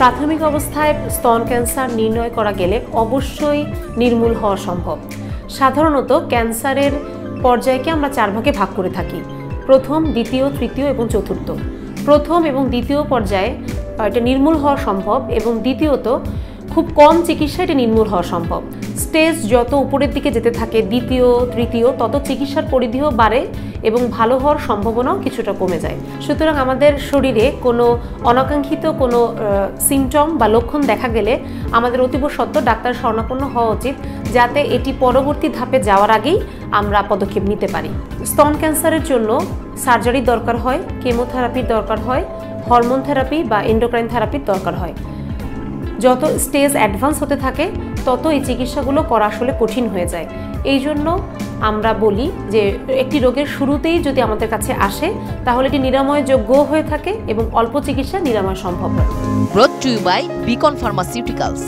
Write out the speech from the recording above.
প্রাথমিক অবস্থায় স্তন ক্যান্সার নির্ণয় করা গেলে অবশ্যই নির্মূল হওয়া সম্ভব। সাধারণত ক্যান্সারের পর্যায়কে আমরা 4 ভাগে ভাগ করে থাকি: প্রথম, দ্বিতীয়, তৃতীয় এবং চতুর্থ। প্রথম এবং দ্বিতীয় পর্যায়ে এটা নির্মূল হওয়া সম্ভব, এবং দ্বিতীয়ত খুব কম চিকিৎসা এটা নির্মূল হওয়া সম্ভব। স্টেজ যত উপরের দিকে যেতে থাকে, দ্বিতীয়, তৃতীয়, তত চিকিৎসার পরিধিও বাড়ে এবং ভালো হওয়ার সম্ভাবনাও কিছুটা কমে যায়। সুতরাং আমাদের শরীরে কোনো অনাকাঙ্ক্ষিত কোনো সিমটম বা লক্ষণ দেখা গেলে আমাদের অতীব সত্ত্বর ডাক্তার শরণাপন্ন হওয়া উচিত, যাতে এটি পরবর্তী ধাপে যাওয়ার আগেই আমরা পদক্ষেপ নিতে পারি। স্তন ক্যান্সারের জন্য সার্জারির দরকার হয়, কেমোথেরাপির দরকার হয়, হরমোন থেরাপি বা এন্ডোক্রাইন থেরাপির দরকার হয়। যত স্টেজ অ্যাডভান্স হতে থাকে তত এই চিকিৎসাগুলো করা আসলে কঠিন হয়ে যায়। এই জন্য আমরা বলি যে একটি রোগের শুরুতেই যদি আমাদের কাছে আসে তাহলে এটি নিরাময়যোগ্য হয়ে থাকে এবং অল্প চিকিৎসা নিরাময় সম্ভব হয়। Brought to you by Beacon Pharmaceuticals.